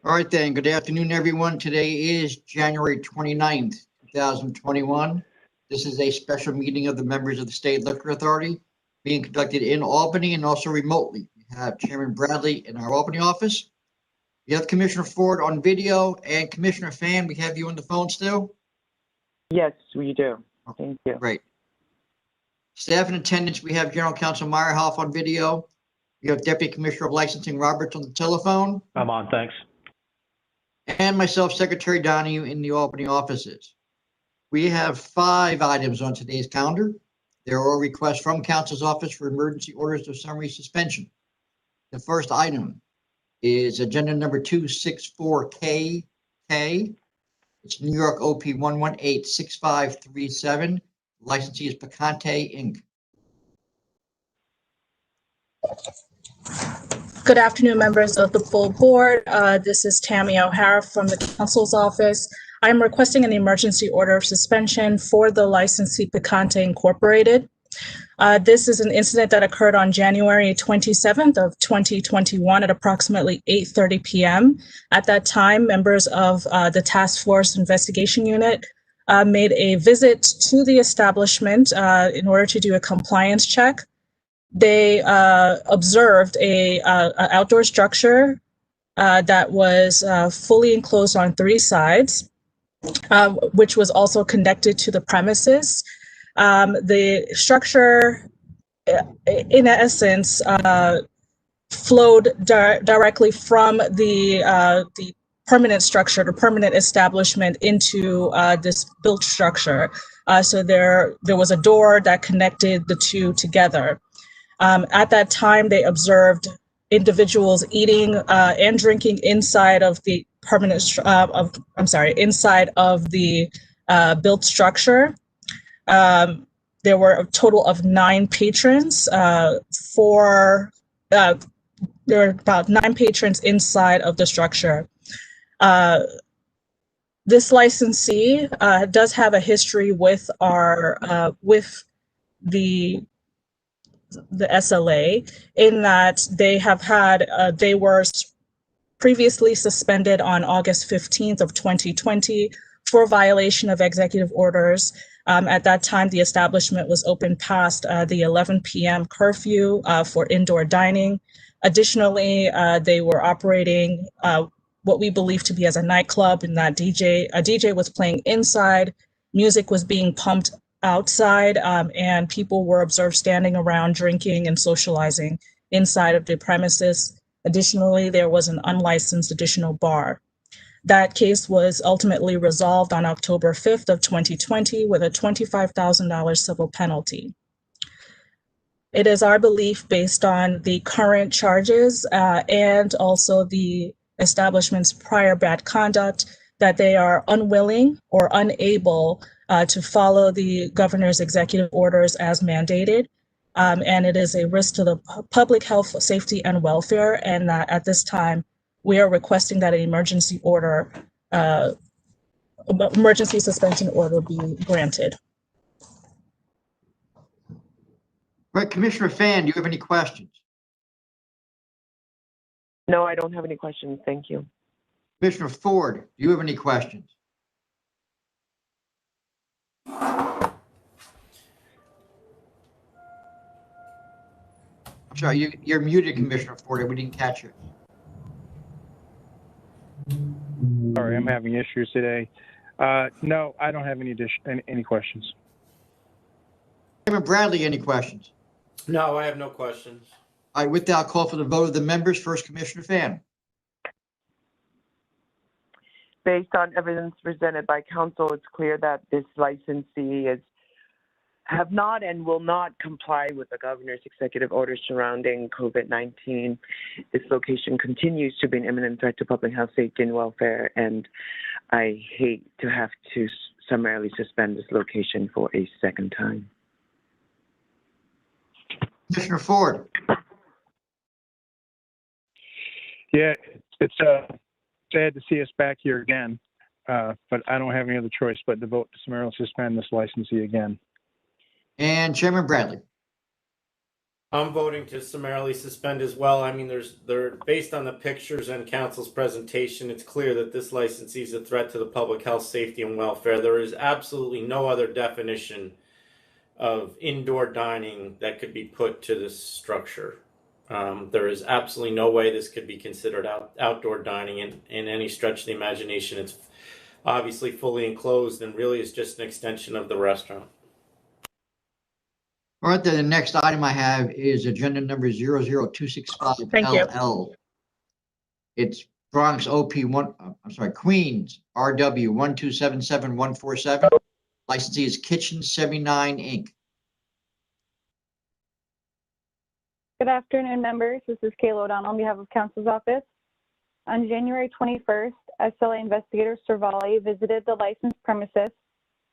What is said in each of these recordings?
All right then, good afternoon, everyone. Today is January 29th, 2021. This is a special meeting of the members of the State Liquor Authority being conducted in Albany and also remotely. We have Chairman Bradley in our Albany office. We have Commissioner Ford on video and Commissioner Fan, we have you on the phone still? Yes, we do. Thank you. Great. Staff in attendance, we have General Counsel Meyerhoff on video. We have Deputy Commissioner of Licensing Roberts on the telephone. I'm on, thanks. And myself, Secretary Donahue, in the Albany offices. We have 5 items on today's calendar. There are requests from Counsel's Office for emergency orders of summary suspension. The first item is agenda number 264KK. It's New York OP 1186537. Licensee is Picante Inc. Good afternoon, members of the full board. This is Tammy O'Hara from the Counsel's Office. I'm requesting an emergency order of suspension for the licensee Picante Incorporated. This is an incident that occurred on January 27th of 2021 at approximately 8:30 p.m. At that time, members of the Task Force Investigation Unit made a visit to the establishment in order to do a compliance check. They observed a outdoor structure that was fully enclosed on 3 sides, which was also connected to the premises. The structure, in essence, flowed directly from the permanent structure, the permanent establishment, into this built structure. So there was a door that connected the two together. At that time, they observed individuals eating and drinking inside of the inside of the built structure. There were a total of 9 patrons. There were about 9 patrons inside of the structure. This licensee does have a history with the SLA, in that they have had, they were previously suspended on August 15th of 2020 for violation of executive orders. At that time, the establishment was open past the 11 p.m. curfew for indoor dining. Additionally, they were operating what we believe to be as a nightclub, in that a DJ was playing inside, music was being pumped outside, and people were observed standing around drinking and socializing inside of the premises. Additionally, there was an unlicensed additional bar. That case was ultimately resolved on October 5th of 2020 with a $25,000 civil penalty. It is our belief, based on the current charges and also the establishment's prior bad conduct, that they are unwilling or unable to follow the governor's executive orders as mandated. And it is a risk to the public health, safety, and welfare. And that at this time, we are requesting that an emergency suspension order be granted. Right, Commissioner Fan, do you have any questions? No, I don't have any questions. Thank you. Commissioner Ford, do you have any questions? I'm sorry, you're muted, Commissioner Ford. We didn't catch you. Sorry, I'm having issues today. No, I don't have any questions. Chairman Bradley, any questions? No, I have no questions. All right, with that, I'll call for the vote of the members. First, Commissioner Fan. Based on evidence presented by counsel, it's clear that this licensee have not and will not comply with the governor's executive orders surrounding COVID-19. This location continues to be an imminent threat to public health, safety, and welfare, and I hate to have to summarily suspend this location for a second time. Commissioner Ford. Yeah, it's sad to see us back here again, but I don't have any other choice but to vote to summarily suspend this licensee again. And Chairman Bradley. I'm voting to summarily suspend as well. I mean, based on the pictures and council's presentation, it's clear that this licensee is a threat to the public health, safety, and welfare. There is absolutely no other definition of indoor dining that could be put to this structure. There is absolutely no way this could be considered outdoor dining in any stretch of the imagination. It's obviously fully enclosed and really is just an extension of the restaurant. All right, then the next item I have is agenda number 00265 Thank you. LL. It's Bronx Queens RW 1277147. Licensee is Kitchen 79 Inc. Good afternoon, members. This is Kayla O'Donnell on behalf of Council's office. On January 21st, SLA investigator Cervalli visited the licensed premises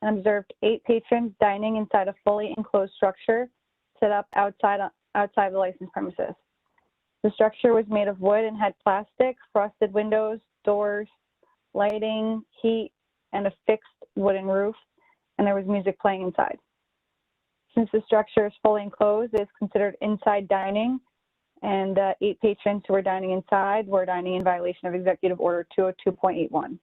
and observed 8 patrons dining inside a fully enclosed structure set up outside the licensed premises. The structure was made of wood and had plastic, frosted windows, doors, lighting, heat, and a fixed wooden roof, and there was music playing inside. Since the structure is fully enclosed, it is considered inside dining, and 8 patrons who were dining inside were dining in violation of Executive Order 202.81.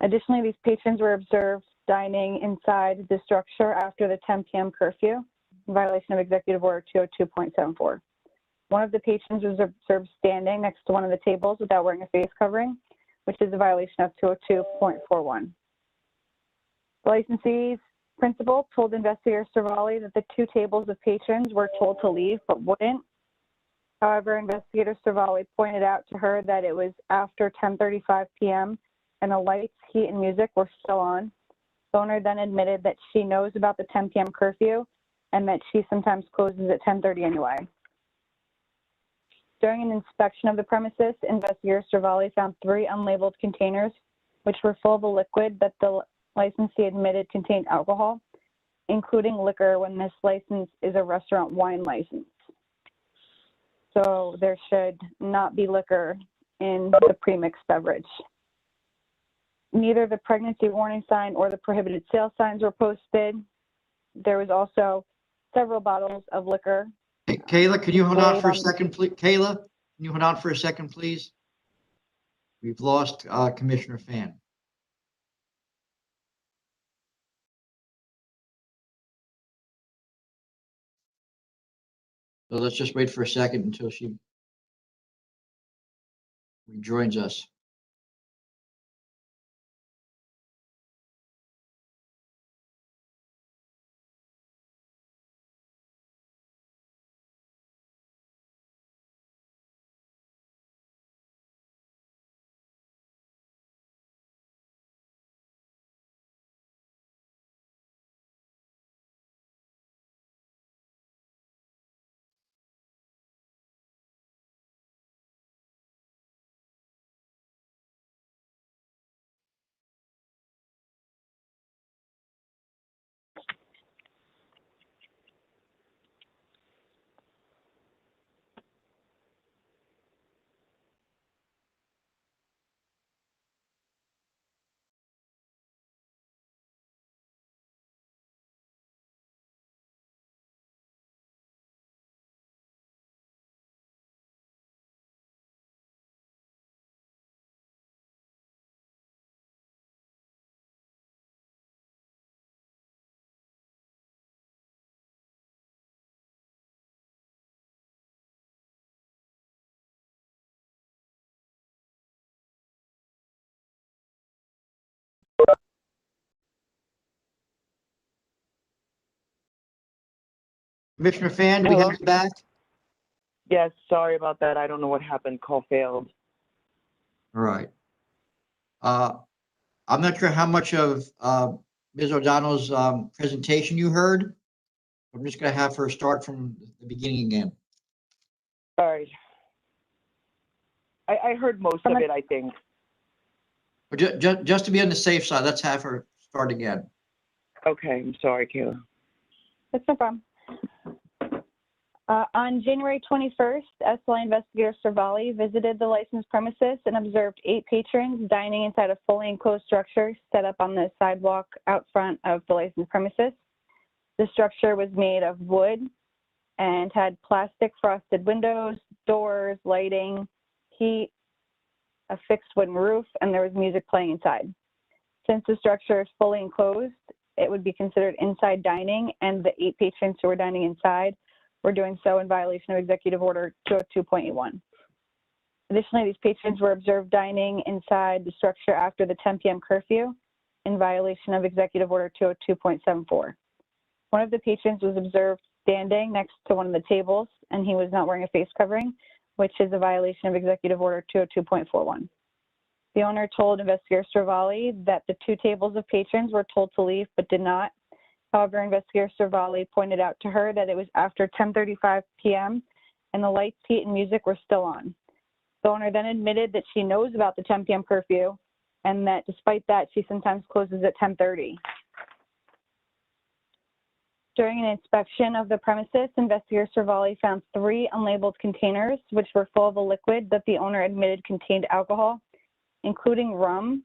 Additionally, these patrons were observed dining inside the structure after the 10 p.m. curfew, in violation of Executive Order 202.74. One of the patrons was observed standing next to one of the tables without wearing a face covering, which is a violation of 202.41. The licensee's principal told investigator Cervalli that the 2 tables of patrons were told to leave but wouldn't. However, investigator Cervalli pointed out to her that it was after 10:35 p.m. and the lights, heat, and music were still on. The owner then admitted that she knows about the 10 p.m. curfew and that she sometimes closes at 10:30 anyway. During an inspection of the premises, investigator Cervalli found 3 unlabeled containers, which were full of a liquid that the licensee admitted contained alcohol, including liquor when this license is a restaurant wine license. So there should not be liquor in the premixed beverage. Neither the pregnancy warning sign or the prohibited sale signs were posted. There was also several bottles of liquor. Hey, Kayla, can you hold on for a second, please? Kayla, can you hold on for a second, please? We've lost Commissioner Fan. So let's just wait for a second until she rejoins us. Commissioner Fan, do we have you back? Yes, sorry about that. I don't know what happened. Call failed. All right. I'm not sure how much of Ms. O'Donnell's presentation you heard. I'm just going to have her start from the beginning again. Sorry. I heard most of it, I think. But just to be on the safe side, let's have her start again. Okay, I'm sorry, Kayla. That's no problem. On January 21st, SLA investigator Cervalli visited the licensed premises and observed 8 patrons dining inside a fully enclosed structure set up on the sidewalk out front of the licensed premises. The structure was made of wood and had plastic frosted windows, doors, lighting, heat, a fixed wooden roof, and there was music playing inside. Since the structure is fully enclosed, it would be considered inside dining, and the 8 patrons who were dining inside were doing so in violation of Executive Order 202.81. Additionally, these patrons were observed dining inside the structure after the 10 p.m. curfew in violation of Executive Order 202.74. One of the patrons was observed standing next to one of the tables, and he was not wearing a face covering, which is a violation of Executive Order 202.41. The owner told Investigator Cervalli that the 2 tables of patrons were told to leave but did not. However, Investigator Cervalli pointed out to her that it was after 10:35 p.m. and the lights, heat, and music were still on. The owner then admitted that she knows about the 10 p.m. curfew and that despite that, she sometimes closes at 10:30. During an inspection of the premises, Investigator Cervalli found 3 unlabeled containers which were full of a liquid that the owner admitted contained alcohol, including rum,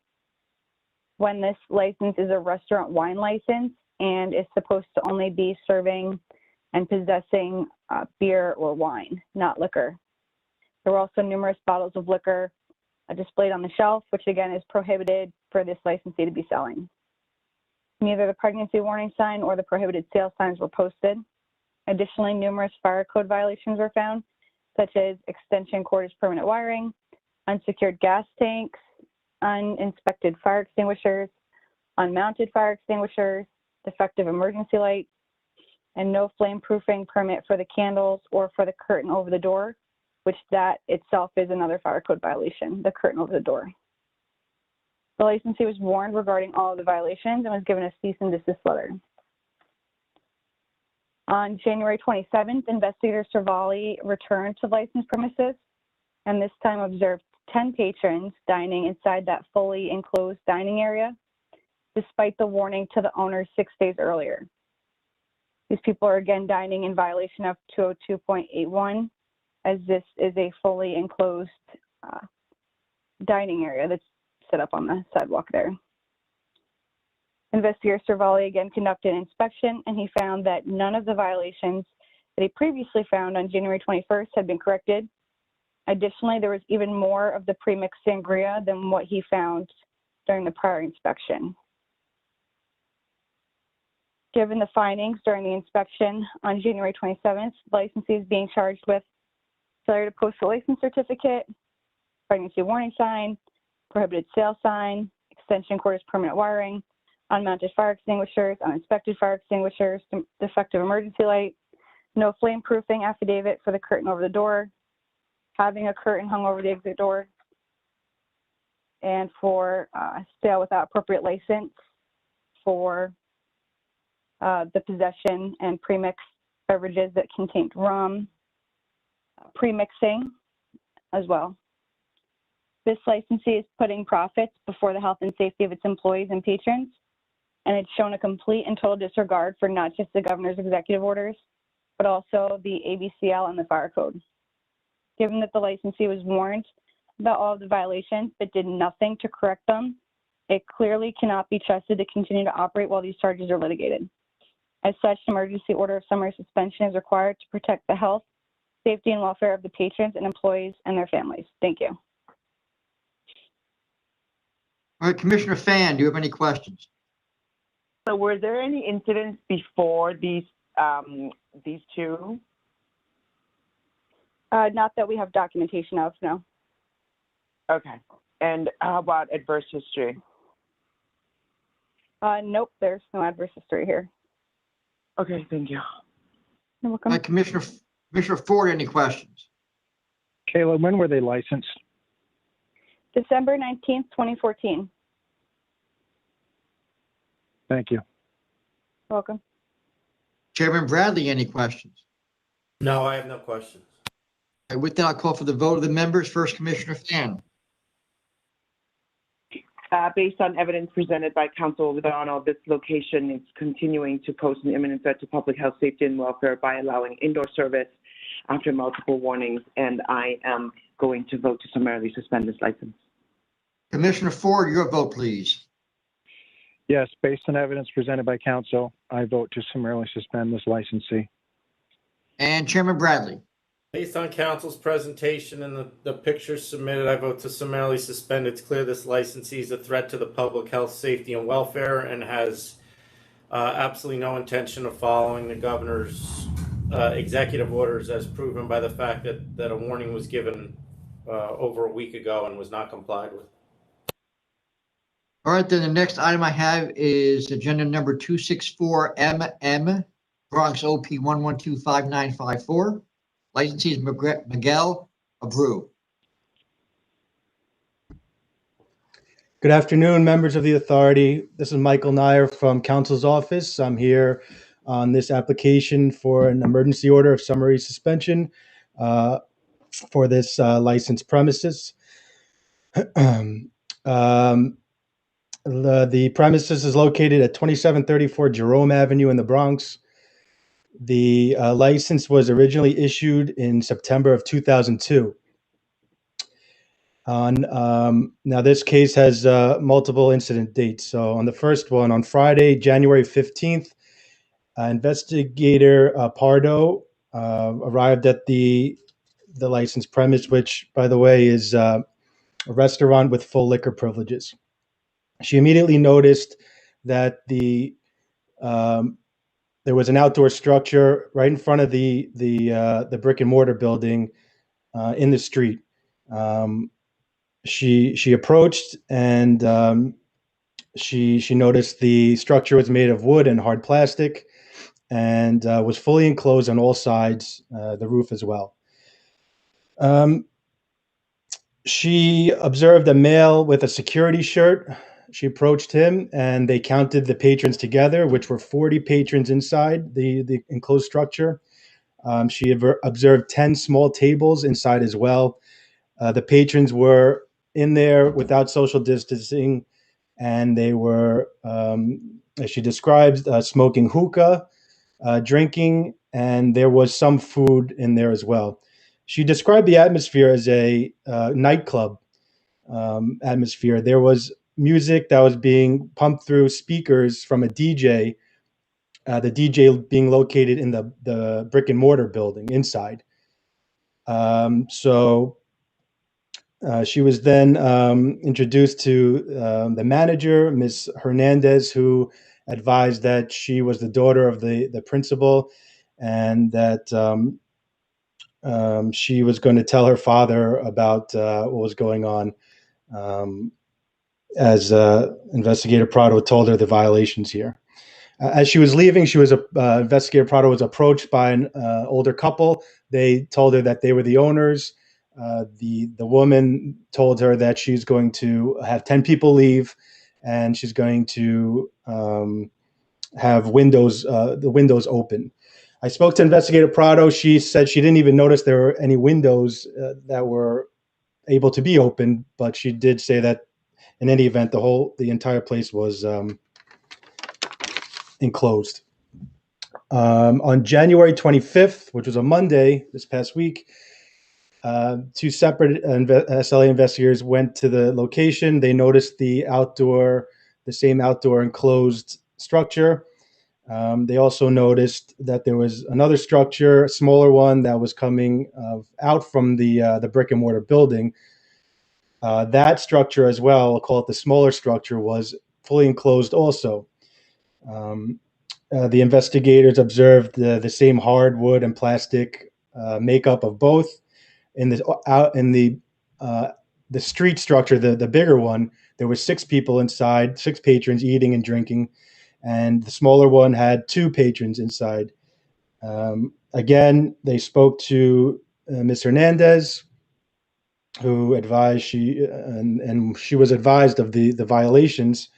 when this license is a restaurant wine license and is supposed to only be serving and possessing beer or wine, not liquor. There were also numerous bottles of liquor displayed on the shelf, which again is prohibited for this licensee to be selling. Neither the pregnancy warning sign or the prohibited sale signs were posted. Additionally, numerous fire code violations were found, such as extension cordage permanent wiring, unsecured gas tanks, uninspected fire extinguishers, unmounted fire extinguishers, defective emergency lights, and no flame proofing permit for the candles or for the curtain over the door, which that itself is another fire code violation, the curtain over the door. The licensee was warned regarding all of the violations and was given a cease and desist letter. On January 27th, Investigator Cervalli returned to the licensed premises and this time observed 10 patrons dining inside that fully enclosed dining area, despite the warning to the owner 6 days earlier. These people are again dining in violation of 202.81, as this is a fully enclosed dining area that's set up on the sidewalk there. Investigator Cervalli again conducted an inspection, and he found that none of the violations that he previously found on January 21st had been corrected. Additionally, there was even more of the pre-mixed sangria than what he found during the prior inspection. Given the findings during the inspection on January 27th, the licensee is being charged with failure to post a license certificate, pregnancy warning sign, prohibited sale sign, extension cordage permanent wiring, unmounted fire extinguishers, uninspected fire extinguishers, defective emergency light, no flame proofing affidavit for the curtain over the door, having a curtain hung over the exit door, and for sale without appropriate license for the possession and premixed beverages that contained rum, premixing as well. This licensee is putting profits before the health and safety of its employees and patrons, and it's shown a complete and total disregard for not just the governor's executive orders, but also the ABCL and the fire code. Given that the licensee was warned about all of the violations but did nothing to correct them, it clearly cannot be trusted to continue to operate while these charges are litigated. As such, an emergency order of summary suspension is required to protect the health, safety, and welfare of the patrons and employees and their families. Thank you. All right, Commissioner Fan, do you have any questions? So were there any incidents before these two? Not that we have documentation of, no. Okay. And how about adverse history? Nope, there's no adverse history here. Okay, thank you. You're welcome. All right, Commissioner Ford, any questions? Kayla, when were they licensed? December 19th, 2014. Thank you. Welcome. Chairman Bradley, any questions? No, I have no questions. All right, with that, I'll call for the vote of the members. First, Commissioner Fan. Based on evidence presented by Counsel O'Donnell, this location is continuing to pose an imminent threat to public health, safety, and welfare by allowing indoor service after multiple warnings, and I am going to vote to summarily suspend this license. Commissioner Ford, your vote, please. Yes, based on evidence presented by counsel, I vote to summarily suspend this licensee. And Chairman Bradley. Based on council's presentation and the pictures submitted, I vote to summarily suspend. It's clear this licensee is a threat to the public health, safety, and welfare and has absolutely no intention of following the governor's executive orders, as proven by the fact that a warning was given over a week ago and was not complied with. All right, then the next item I have is agenda number 264MM, Bronx OP 1125954. Licensee is Miguel Abreu. Good afternoon, members of the authority. This is Michael Nyer from Council's office. I'm here on this application for an emergency order of summary suspension for this licensed premises. The premises is located at 2734 Jerome Avenue in the Bronx. The license was originally issued in September of 2002. Now this case has multiple incident dates. So on the first one, on Friday, January 15th, investigator Pardo arrived at the licensed premise, which, by the way, is a restaurant with full liquor privileges. She immediately noticed that there was an outdoor structure right in front of the brick and mortar building in the street. She approached and she noticed the structure was made of wood and hard plastic and was fully enclosed on all sides, the roof as well. She observed a male with a security shirt. She approached him and they counted the patrons together, which were 40 patrons inside the enclosed structure. She observed 10 small tables inside as well. The patrons were in there without social distancing, and they were, as she describes, smoking hookah, drinking, and there was some food in there as well. She described the atmosphere as a nightclub atmosphere. There was music that was being pumped through speakers from a DJ, the DJ being located in the brick and mortar building inside. She was then introduced to the manager, Ms. Hernandez, who advised that she was the daughter of the principal and that she was going to tell her father about what was going on. As Investigator Prado told her the violations here. As she was leaving, Investigator Prado was approached by an older couple. They told her that they were the owners. The woman told her that she's going to have 10 people leave, and she's going to have the windows open. I spoke to Investigator Prado. She said she didn't even notice there were any windows that were able to be opened, but she did say that in any event, the entire place was enclosed. On January 25th, which was a Monday this past week, two separate SLA investigators went to the location. They noticed the same outdoor enclosed structure. They also noticed that there was another structure, a smaller one, that was coming out from the brick and mortar building. That structure as well, I'll call it the smaller structure, was fully enclosed also. The investigators observed the same hardwood and plastic makeup of both. In the street structure, the bigger one, there were 6 people inside, 6 patrons eating and drinking, and the smaller one had 2 patrons inside. Again, they spoke to Ms. Hernandez, who advised she was advised of the violations,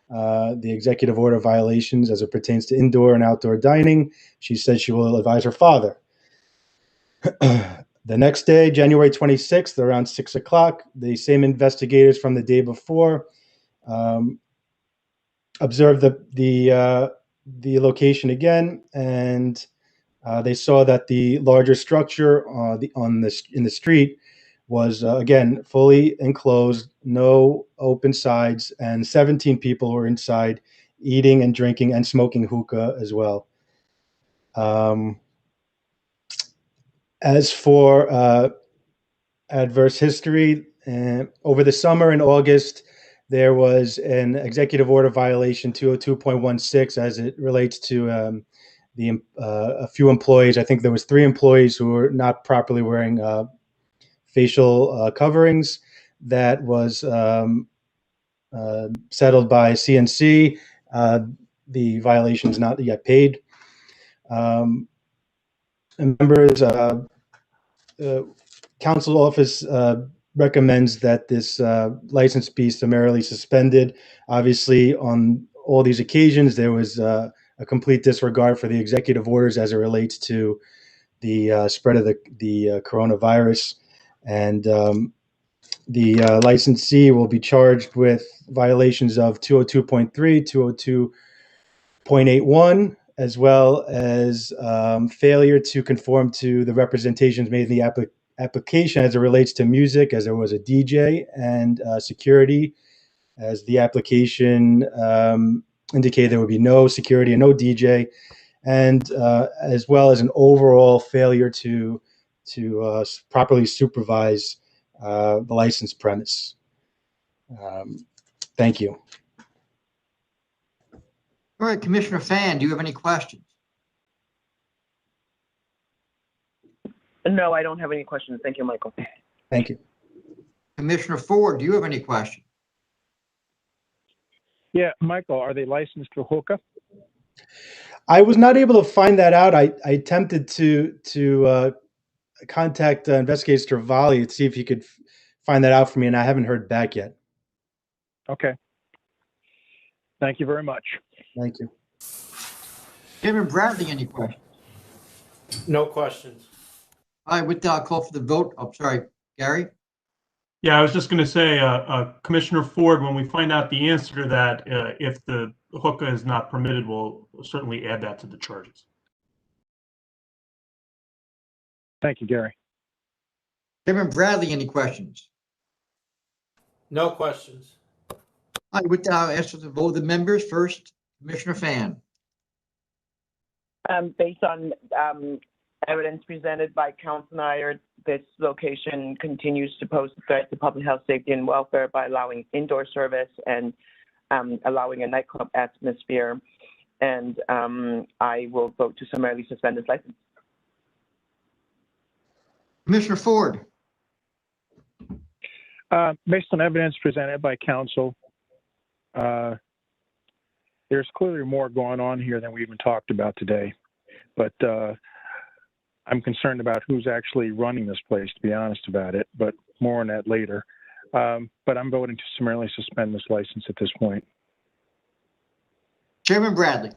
the executive order violations as it pertains to indoor and outdoor dining. She said she will advise her father. The next day, January 26th, around 6 o'clock, the same investigators from the day before observed the location again, and they saw that the larger structure in the street was again fully enclosed, no open sides, and 17 people were inside eating and drinking and smoking hookah as well. As for adverse history, over the summer in August, there was an executive order violation 202.16 as it relates to a few employees. I think there was 3 employees who were not properly wearing facial coverings. That was settled by CNC. The violation is not yet paid. Members, council office recommends that this license be summarily suspended. Obviously, on all these occasions, there was a complete disregard for the executive orders as it relates to the spread of the coronavirus. And the licensee will be charged with violations of 202.3, 202.81, as well as failure to conform to the representations made in the application as it relates to music, as there was a DJ, and security, as the application indicated there would be no security and no DJ, and as well as an overall failure to properly supervise the licensed premise. Thank you. All right, Commissioner Fan, do you have any questions? No, I don't have any questions. Thank you, Michael. Thank you. Commissioner Ford, do you have any questions? Yeah, Michael, are they licensed for hookah? I was not able to find that out. I attempted to contact Investigator Stravali to see if he could find that out for me, and I haven't heard back yet. Okay. Thank you very much. Thank you. Chairman Bradley, any questions? No questions. All right, with that, I'll call for the vote. I'm sorry, Gary? Yeah, I was just going to say, Commissioner Ford, when we find out the answer to that, if the hookah is not permitted, we'll certainly add that to the charges. Thank you, Gary. Chairman Bradley, any questions? No questions. All right, with that, I'll ask for the vote of the members. First, Commissioner Fan. Based on evidence presented by Council Nyer, this location continues to pose a threat to public health, safety, and welfare by allowing indoor service and allowing a nightclub atmosphere. And I will vote to summarily suspend this license. Commissioner Ford. Based on evidence presented by council, there's clearly more going on here than we even talked about today. But I'm concerned about who's actually running this place, to be honest about it, but more on that later. But I'm voting to summarily suspend this license at this point. Chairman Bradley.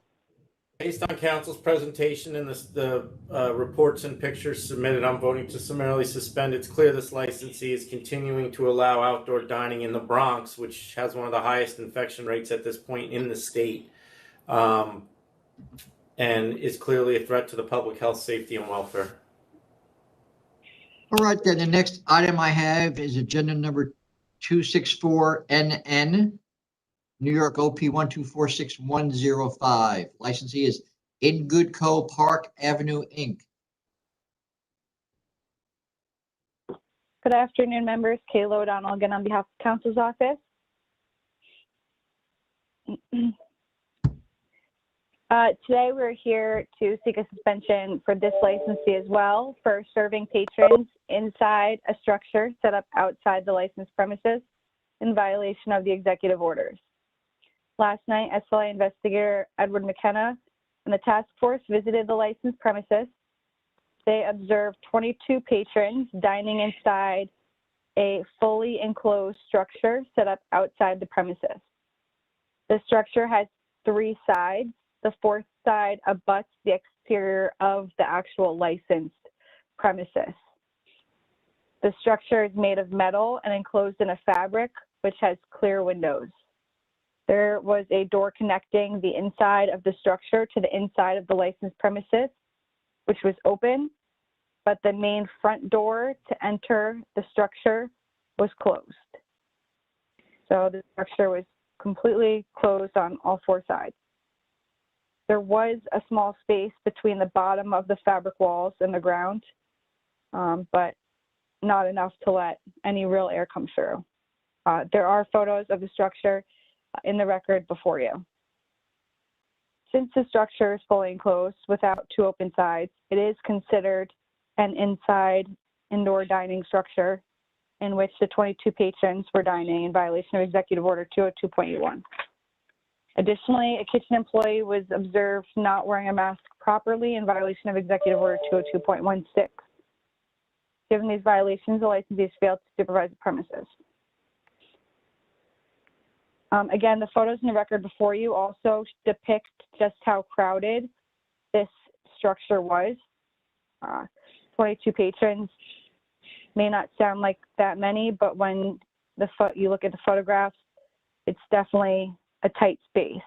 Based on council's presentation and the reports and pictures submitted, I'm voting to summarily suspend. It's clear this licensee is continuing to allow outdoor dining in the Bronx, which has one of the highest infection rates at this point in the state, and is clearly a threat to the public health, safety, and welfare. All right, then the next item I have is agenda number 264NN. New York OP 1246105. Licensee is In Good Co. Park Avenue, Inc. Good afternoon, members. Kayla O'Donnell again on behalf of Council's office. Today we're here to seek a suspension for this licensee as well for serving patrons inside a structure set up outside the licensed premises in violation of the executive orders. Last night, SLA investigator Edward McKenna and the task force visited the licensed premises. They observed 22 patrons dining inside a fully enclosed structure set up outside the premises. The structure has 3 sides. The 4th side abuts the exterior of the actual licensed premises. The structure is made of metal and enclosed in a fabric which has clear windows. There was a door connecting the inside of the structure to the inside of the licensed premises, which was open, but the main front door to enter the structure was closed. So the structure was completely closed on all 4 sides. There was a small space between the bottom of the fabric walls and the ground. but not enough to let any real air come through. There are photos of the structure in the record before you. Since the structure is fully enclosed without two open sides, it is considered an inside indoor dining structure in which the 22 patrons were dining in violation of Executive Order 202.81. Additionally, a kitchen employee was observed not wearing a mask properly in violation of Executive Order 202.16. Given these violations, the licensees failed to supervise the premises. Again, the photos in the record before you also depict just how crowded this structure was. 22 patrons may not sound like that many, but when you look at the photographs, it's definitely a tight space.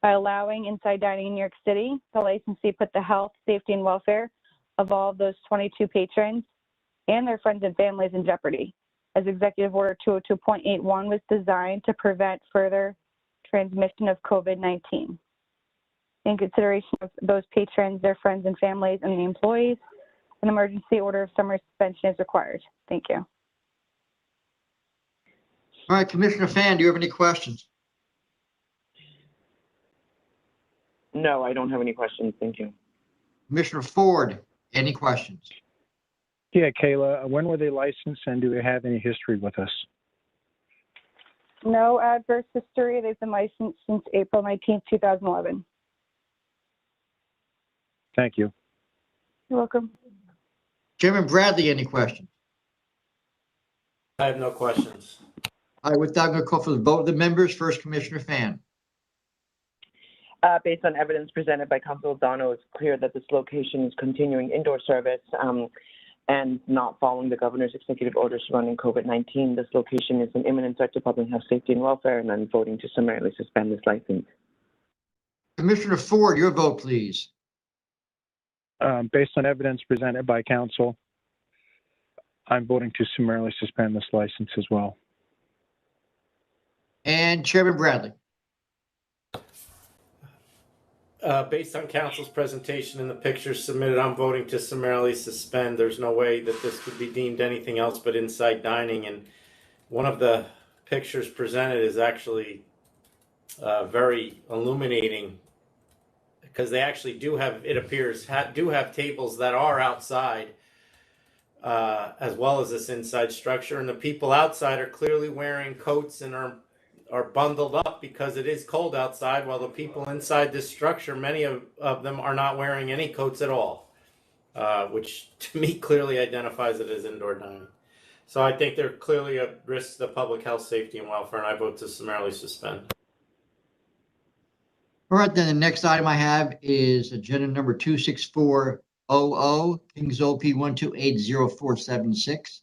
By allowing inside dining in New York City, the licensee put the health, safety, and welfare of all of those 22 patrons and their friends and families in jeopardy, as Executive Order 202.81 was designed to prevent further transmission of COVID-19. In consideration of those patrons, their friends and families, and the employees, an emergency order of summary suspension is required. Thank you. All right, Commissioner Fan, do you have any questions? No, I don't have any questions. Thank you. Commissioner Ford, any questions? Yeah, Kayla, when were they licensed and do they have any history with us? No adverse history. They've been licensed since April 19th, 2011. Thank you. You're welcome. Chairman Bradley, any questions? I have no questions. All right, with that, I'm going to call for the vote of the members. First, Commissioner Fan. Based on evidence presented by Council O'Donnell, it's clear that this location is continuing indoor service and not following the governor's executive order surrounding COVID-19. This location is an imminent threat to public health, safety, and welfare, and I'm voting to summarily suspend this license. Commissioner Ford, your vote, please. Based on evidence presented by council, I'm voting to summarily suspend this license as well. And Chairman Bradley. Based on council's presentation and the pictures submitted, I'm voting to summarily suspend. There's no way that this could be deemed anything else but inside dining. And one of the pictures presented is actually very illuminating, because they actually do have, it appears, do have tables that are outside as well as this inside structure. And the people outside are clearly wearing coats and are bundled up because it is cold outside, while the people inside this structure, many of them are not wearing any coats at all, which to me clearly identifies it as indoor dining. So I think they're clearly a risk to the public health, safety, and welfare, and I vote to summarily suspend. All right, then the next item I have is agenda number 26400, Kings OP 1280476.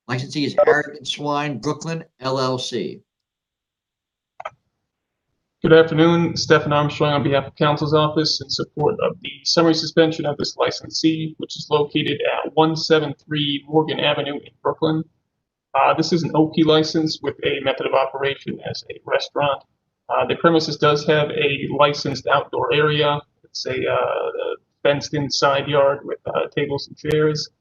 Licensee is Arrogant Swine Brooklyn, LLC. Good afternoon, Stephen Armstrong on behalf of Council's Office in support of the summary suspension of this licensee, which is located at 173 Morgan Avenue in Brooklyn. This is an OP license with a method of operation as a restaurant. The premises does have a licensed outdoor area. It's a fenced-in side yard with tables and chairs.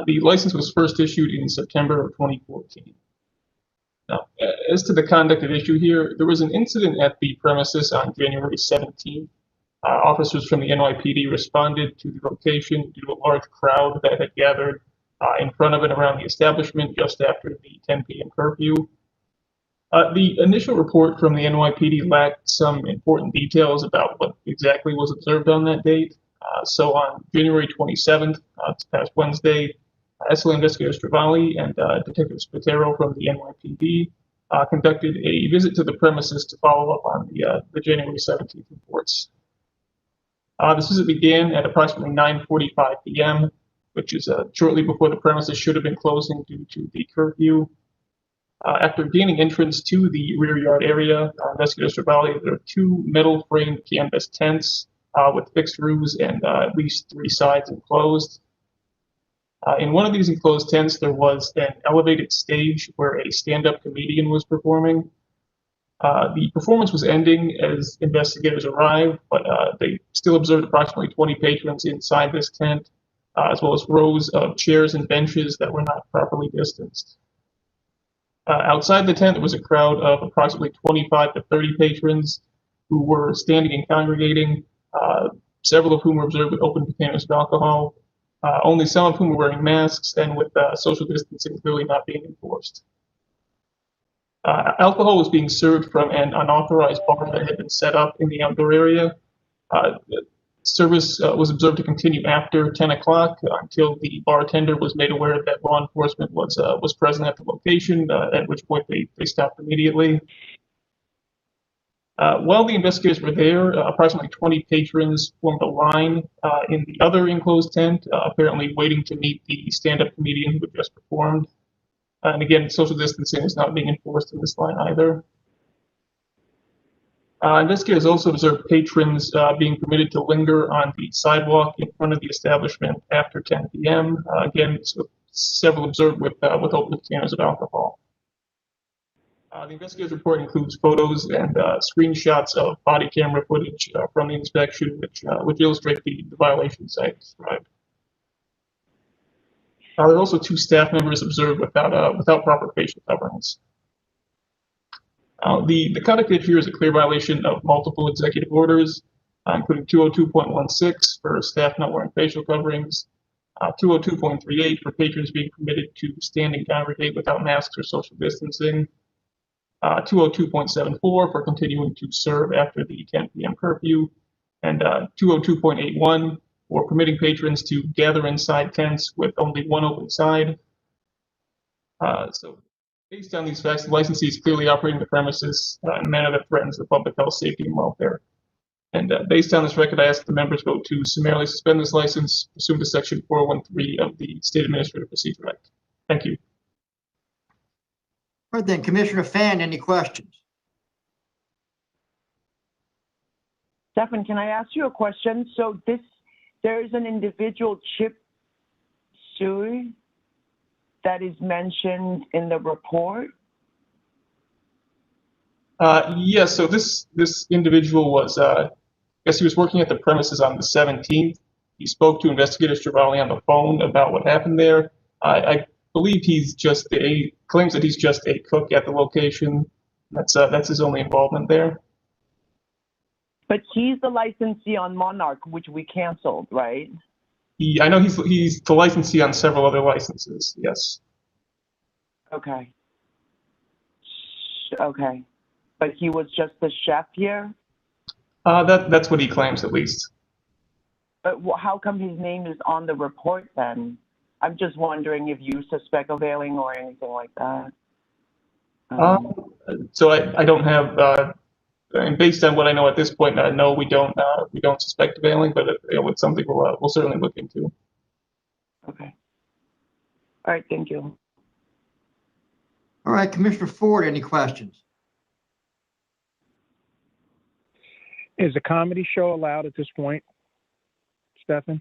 The license was first issued in September of 2014. Now, as to the conduct at issue here, there was an incident at the premises on January 17th. Officers from the NYPD responded to the location due to a large crowd that had gathered in front of and around the establishment just after the 10 p.m. curfew. The initial report from the NYPD lacked some important details about what exactly was observed on that date. So on January 27th, this past Wednesday, SLA Investigator Stravali and Detective Spatero from the NYPD conducted a visit to the premises to follow up on the January 17th reports. This visit began at approximately 9:45 p.m., which is shortly before the premises should have been closing due to the curfew. After gaining entrance to the rear yard area, Investigator Stravali observed two metal-framed canvas tents with fixed roofs and at least 3 sides enclosed. In one of these enclosed tents, there was an elevated stage where a stand-up comedian was performing. The performance was ending as investigators arrived, but they still observed approximately 20 patrons inside this tent. as well as rows of chairs and benches that were not properly distanced. Outside the tent, there was a crowd of approximately 25 to 30 patrons who were standing and congregating, several of whom were observed with open containers of alcohol, only some of whom were wearing masks and with social distancing clearly not being enforced. Alcohol was being served from an unauthorized bar that had been set up in the outdoor area. Service was observed to continue after 10 o'clock until the bartender was made aware that law enforcement was present at the location, at which point they stopped immediately. While the investigators were there, approximately 20 patrons formed a line in the other enclosed tent, apparently waiting to meet the stand-up comedian who had just performed. And again, social distancing was not being enforced in this line either. Investigators also observed patrons being permitted to linger on the sidewalk in front of the establishment after 10 p.m. Again, several observed with open containers of alcohol. The investigators' report includes photos and screenshots of body camera footage from the inspection, which illustrate the violations I described. There are also 2 staff members observed without proper facial coverings. The conduct here is a clear violation of multiple executive orders, including 202.16 for staff not wearing facial coverings, 202.38 for patrons being permitted to stand and congregate without masks or social distancing, 202.74 for continuing to serve after the 10 p.m. curfew, and 202.81 for permitting patrons to gather inside tents with only one open side. So based on these facts, the licensee is clearly operating the premises in a manner that threatens the public health, safety, and welfare. And based on this record, I ask the members vote to summarily suspend this license pursuant to Section 413 of the State Administrative Procedure Act. Thank you. All right then, Commissioner Fan, any questions? Stefan, can I ask you a question? So there is an individual Chip Suey that is mentioned in the report? Yes, so this individual was, I guess he was working at the premises on the 17th. He spoke to investigators Travali on the phone about what happened there. I believe claims that he's just a cook at the location. That's his only involvement there. But he's the licensee on Monarch, which we canceled, right? I know he's the licensee on several other licenses, yes. Okay. Okay. But he was just the chef here? That's what he claims, at least. But how come his name is on the report then? I'm just wondering if you suspect a veiling or anything like that. So I don't have, and based on what I know at this point, no, we don't suspect veiling, but it's something we'll certainly look into. Okay. All right, thank you. All right, Commissioner Ford, any questions? Is a comedy show allowed at this point, Stefan?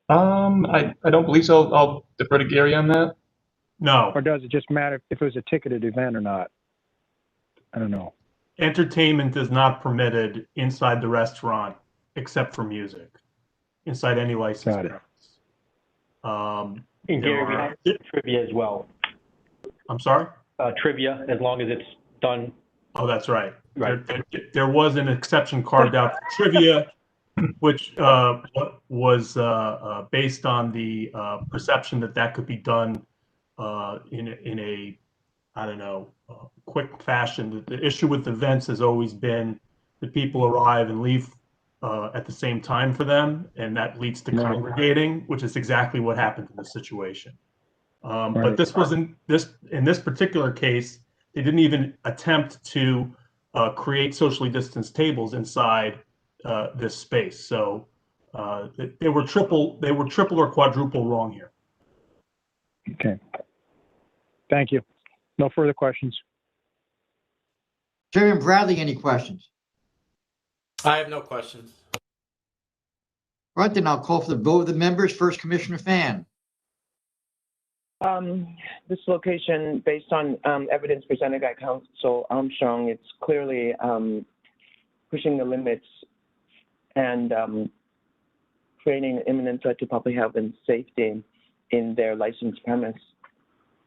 I don't believe so. I'll defer to Gary on that. No. Or does it just matter if it was a ticketed event or not? I don't know. Entertainment is not permitted inside the restaurant except for music, inside any licensed Got it. premises. And Gary, we have trivia as well. I'm sorry? Trivia, as long as it's done. Oh, that's right. Right. There was an exception carved out for trivia, which was based on the perception that could be done in a I don't know, quick fashion. The issue with events has always been that people arrive and leave at the same time for them, and that leads to congregating, which is exactly what happened in this situation. But this wasn't in this particular case. They didn't even attempt to create socially distanced tables inside this space. So they were triple or quadruple wrong here. Okay. Thank you. No further questions. Chairman Bradley, any questions? I have no questions. All right, then I'll call for the vote of the members. First, Commissioner Fan. This location, based on evidence presented by Council Armstrong, it's clearly pushing the limits and creating an imminent threat to public health and safety in their licensed premise.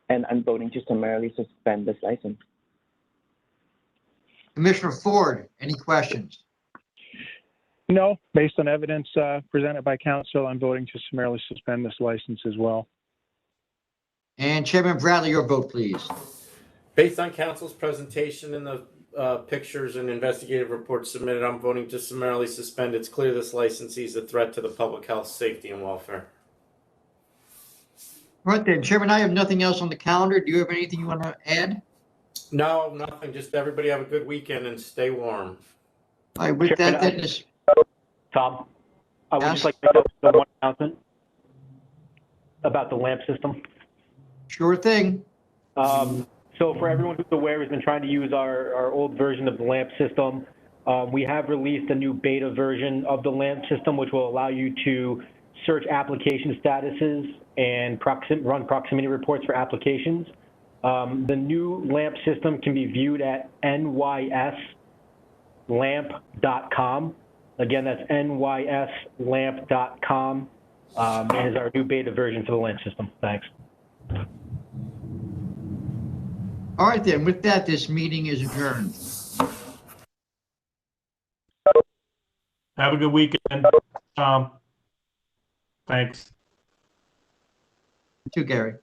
And I'm voting to summarily suspend this license. Commissioner Ford, any questions? No, based on evidence presented by council, I'm voting to summarily suspend this license as well. And Chairman Bradley, your vote, please. Based on council's presentation and the pictures and investigative reports submitted, I'm voting to summarily suspend. It's clear this licensee is a threat to the public health, safety, and welfare. All right then, Chairman, I have nothing else on the calendar. Do you have anything you want to add? No, nothing. Just everybody have a good weekend and stay warm. All right, with Chairman, that, then is, Tom, I would Yes? just like to make the one announcement about the lamp system. sure thing. So for everyone who's aware, who's been trying to use our old version of the LAMP system, we have released a new beta version of the LAMP system, which will allow you to search application statuses and run proximity reports for applications. The new LAMP system can be viewed at nyslamp.com. Again, that's nyslamp.com, and is our new beta version for the LAMP system. Thanks. All right then, with that, this meeting is adjourned. Have a good weekend, Tom. Thanks. You too, Gary.